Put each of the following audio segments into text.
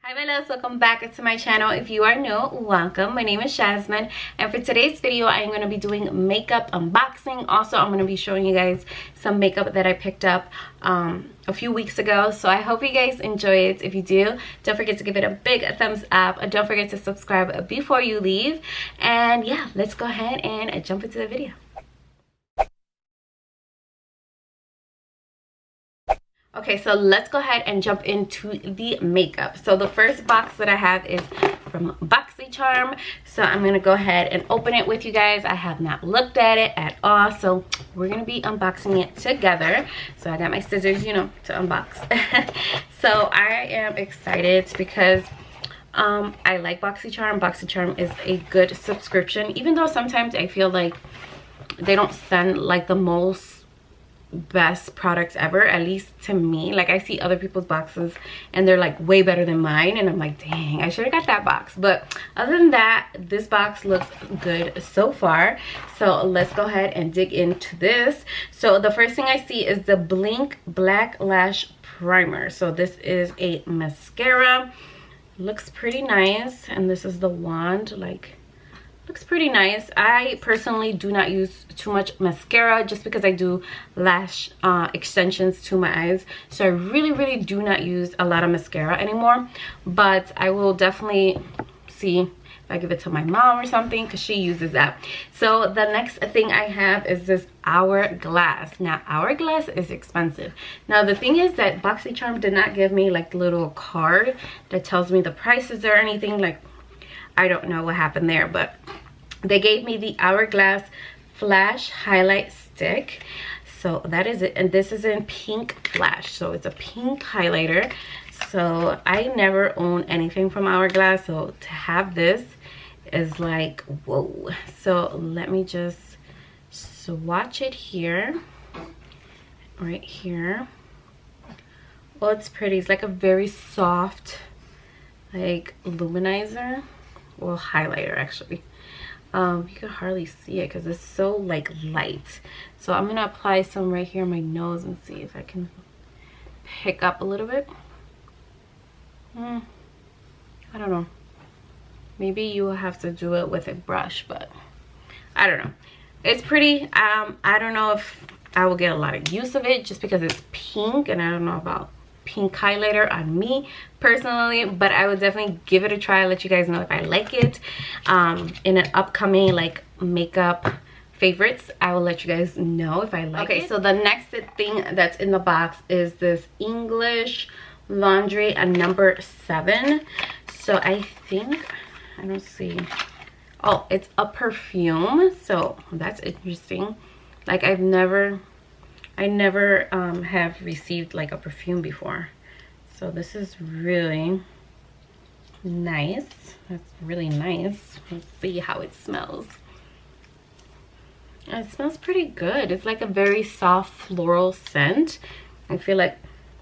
Hi my loves, welcome back to my channel. If you are new, welcome. My name is Jasmine, and for today's video I'm going to be doing makeup unboxing. Also, I'm going to be showing you guys some makeup that I picked up a few weeks ago, so I hope you guys enjoy it. If you do, don't forget to give it a big thumbs up. Don't forget to subscribe before you leave, and yeah, let's go ahead and jump into the video. Okay, so let's go ahead and jump into the makeup. So the first box that I have is from BoxyCharm. So I'm going to go ahead and open it with you guys. I have not looked at it at all, so we're going to be unboxing it together. So I got my scissors, you know, to unbox. So I am excited because I like BoxyCharm. BoxyCharm is a good subscription, even though sometimes I feel like they don't send like the most best products ever, at least to me. Like, I see other people's boxes and they're like way better than mine, and I'm like, dang, I should have got that box. But other than that, this box looks good so far. So let's go ahead and dig into this. So the first thing I see is the Blink Black Lash Primer. So this is a mascara, looks pretty nice, and this is the wand. Like, looks pretty nice. I personally do not use too much mascara just because I do lash extensions to my eyes, so I really do not use a lot of mascara anymore. But I will definitely see if I give it to my mom or something, because she uses that. So the next thing I have is this Hourglass. Now Hourglass is expensive. Now the thing is that BoxyCharm did not give me like a little card that tells me the prices or anything. Like, I don't know what happened there, but they gave me the Hourglass Flash Highlight Stick. So that is it, and this is in Pink Flash, so it's a pink highlighter. So I never own anything from Hourglass, so to have this is like, whoa. So let me just swatch it here, right here. Well, it's pretty. It's like a very soft, like, luminizer. Well, highlighter actually. You can hardly see it because it's so like light. So I'm gonna apply some right here on my nose and see if I can pick up a little bit. I don't know, maybe you will have to do it with a brush, but I don't know. It's pretty. I don't know if I will get a lot of use of it just because it's pink, and I don't know about pink highlighter on me personally, but I would definitely give it a try. Let you guys know if I like it. In an upcoming like makeup favorites, I will let you guys know if I like it. Okay, so the next thing that's in the box is this English Laundry number 7. So I think, I don't see, oh, it's a perfume, so that's interesting. Like, I never have received like a perfume before, so this is really nice. That's really nice. Let's see how it smells. It smells pretty good. It's like a very soft floral scent. I feel like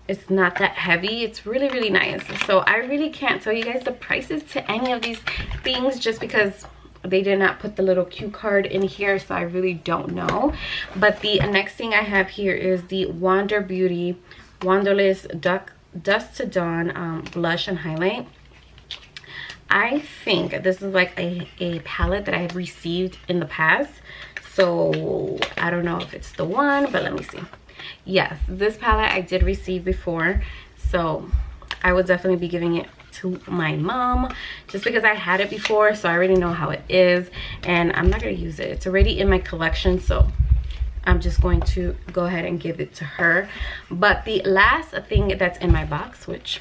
it's not that heavy. It's really nice. So I really can't tell you guys the prices to any of these things just because they did not put the little cue card in here, so I really don't know. But the next thing I have here is the Wunderlist Dusk to Dawn blush and highlight. I think this is like a palette that I have received in the past, so I don't know if it's the one, but let me see. Yes, this palette I did receive before, so I would definitely be giving it to my mom just because I had it before, so I already know how it is, and I'm not going to use it. It's already in my collection, so I'm just going to go ahead and give it to her. But the last thing that's in my box, which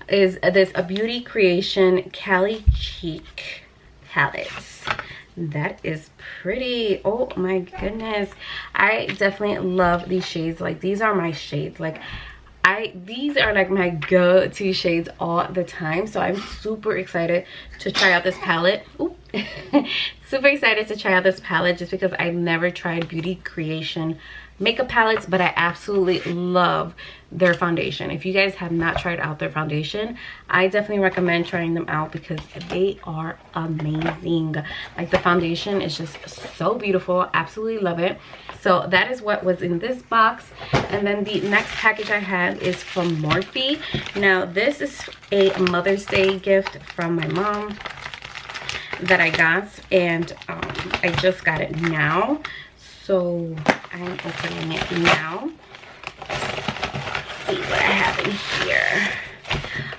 is this A Beauty Creation Cali Cheek palette. That is pretty. Oh my goodness, I definitely love these shades. Like, these are my shades. Like, these are like my go-to shades all the time, so I'm super excited to try out this palette. Ooh. Super excited to try out this palette just because I've never tried Beauty Creation makeup palettes, but I absolutely love their foundation. If you guys have not tried out their foundation, I definitely recommend trying them out because they are amazing. Like, the foundation is just so beautiful. Absolutely love it. So that is what was in this box. And then the next package I have is from Morphe. Now this is a Mother's Day gift from my mom that I got, and I just got it now, so I'm opening it now. Let's see what I have in here.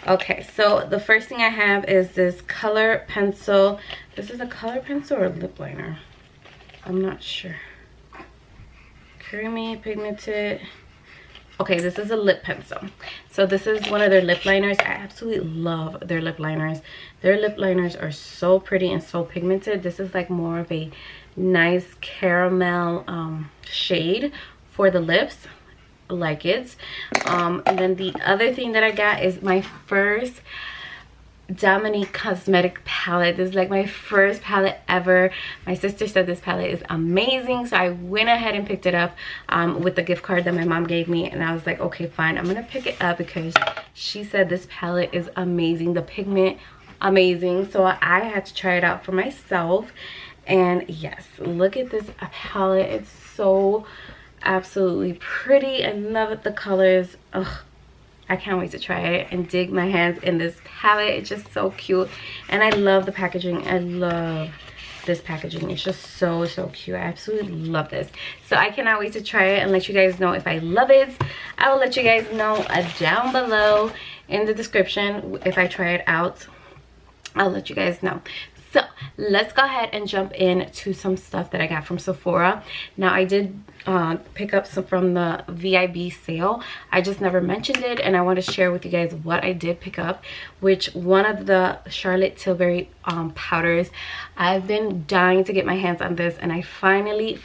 Okay, so the first thing I have is this color pencil. This is a color pencil or lip liner, I'm not sure. Creamy, pigmented. Okay, this is a lip pencil. So this is one of their lip liners. I absolutely love their lip liners. Their lip liners are so pretty and so pigmented. This is like more of a nice caramel shade for the lips. Like it. And then the other thing that I got is my first Dominique Cosmetic palette. This is like my first palette ever. My sister said this palette is amazing, so I went ahead and picked it up with the gift card that my mom gave me, and I was like, okay, fine, I'm gonna pick it up because she said this palette is amazing, the pigment amazing. So I had to try it out for myself, and yes, look at this palette. It's so absolutely pretty. I love it, the colors. Ugh, I can't wait to try it and dig my hands in this palette. It's just so cute, and I love the packaging. I love this packaging. It's just so cute. I absolutely love this. So I cannot wait to try it and let you guys know if I love it. I will let you guys know down below in the description if I try it out. I'll let you guys know. So let's go ahead and jump into some stuff that I got from Sephora. Now I did pick up some from the VIB sale. I just never mentioned it, and I want to share with you guys what I did pick up, which one of the Charlotte Tilbury powders. I've been dying to get my hands on this, and I finally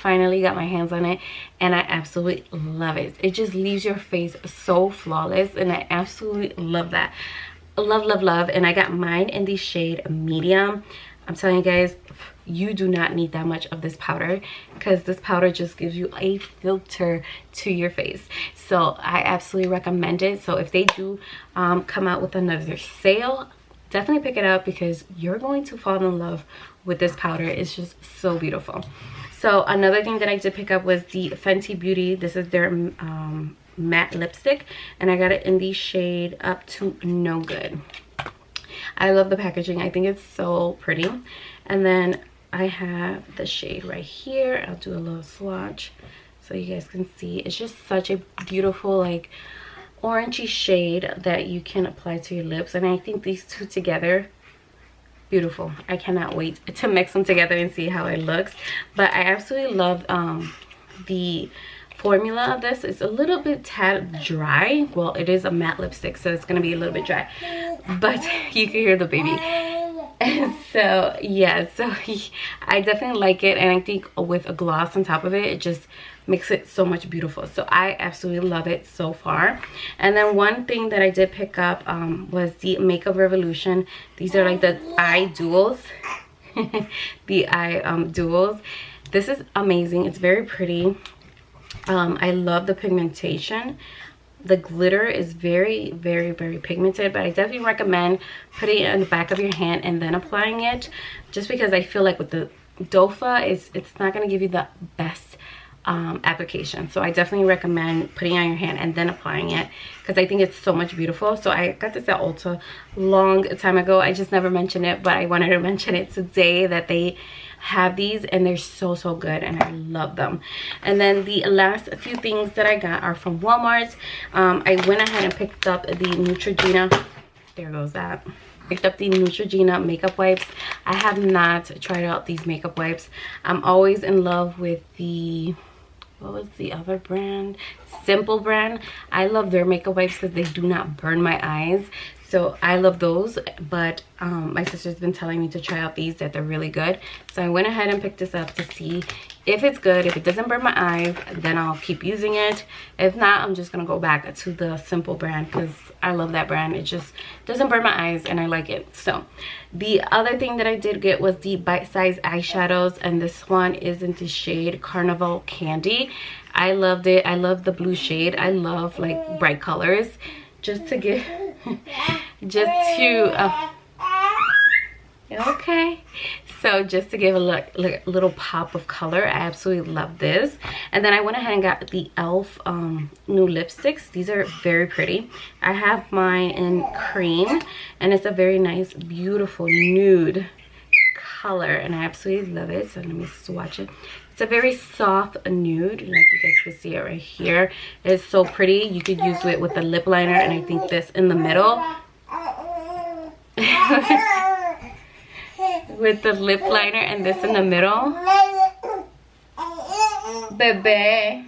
got my hands on it, and I absolutely love it. It just leaves your face so flawless, and I absolutely love that. Love. And I got mine in the shade medium. I'm telling you guys, you do not need that much of this powder because this powder just gives you a filter to your face. So I absolutely recommend it. So if they do come out with another sale, definitely pick it up because you're going to fall in love with this powder. It's just so beautiful. So another thing that I did pick up was the Fenty Beauty. This is their matte lipstick, and I got it in the shade Up to No Good. I love the packaging. I think it's so pretty. And then I have the shade right here. I'll do a little swatch so you guys can see. It's just such a beautiful, like, orangey shade that you can apply to your lips, and I think these two together, beautiful. I cannot wait to mix them together and see how it looks. But I absolutely love the formula of this. Is a little bit tad dry. Well, it is a matte lipstick, so it's gonna be a little bit dry, but you can hear the baby. And so yeah, so I definitely like it, and I think with a gloss on top of it, it just makes it so much beautiful. So I absolutely love it so far. And then one thing that I did pick up was the Makeup Revolution. These are like the eye duals. The eye duals. This is amazing. It's very pretty. I love the pigmentation. The glitter is very pigmented, but I definitely recommend putting it on the back of your hand and then applying it, just because I feel like with the dofa it's not going to give you the best application. So I definitely recommend putting it on your hand and then applying it because I think it's so much beautiful. So I got this at Ulta long time ago. I just never mentioned it, but I wanted to mention it today that they have these, and they're so good, and I love them. And then the last few things that I got are from Walmart. I went ahead and picked up the Neutrogena. There goes that. Picked up the Neutrogena makeup wipes. I have not tried out these makeup wipes. I'm always in love with the, what was the other brand? Simple brand. I love their makeup wipes because they do not burn my eyes. So I love those, but my sister's been telling me to try out these, that they're really good. So I went ahead and picked this up to see if it's good. If it doesn't burn my eyes, then I'll keep using it. If not, I'm just gonna go back to the Simple brand because I love that brand. It just doesn't burn my eyes and I like it. So the other thing that I did get was the bite-size eyeshadows, and this one is in the shade Carnival Candy. I loved it. I love the blue shade. I love like bright colors. Just to give okay, so just to give a little pop of color. I absolutely love this. And then I went ahead and got the e.l.f. new lipsticks. These are very pretty. I have mine in cream, and it's a very nice, beautiful nude color, and I absolutely love it. So let me swatch it. It's a very soft nude, like you guys can see it right here. It's so pretty. You could use it with a lip liner, and I think this in the middle with the lip liner and this in the middle. Bebe.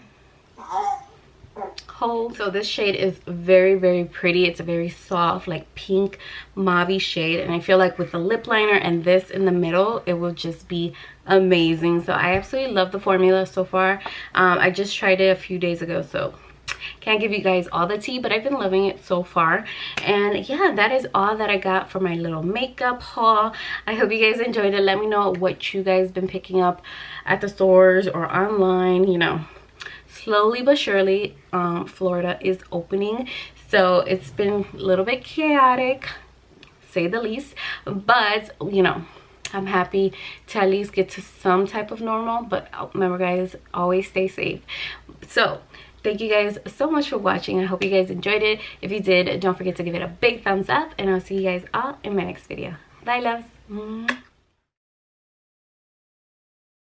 Hold. So this shade is very, very pretty. It's a very soft, like pink mauve shade, and I feel like with the lip liner and this in the middle, it will just be amazing. So I absolutely love the formula so far. I just tried it a few days ago, so can't give you guys all the tea, but I've been loving it so far. And yeah, that is all that I got for my little makeup haul. I hope you guys enjoyed it. Let me know what you guys been picking up at the stores or online. You know, slowly but surely Florida is opening, so it's been a little bit chaotic, say the least, but you know, I'm happy to at least get to some type of normal. But remember guys, always stay safe. So thank you guys so much for watching. I hope you guys enjoyed it. If you did, don't forget to give it a big thumbs up, and I'll see you guys all in my next video. Bye loves.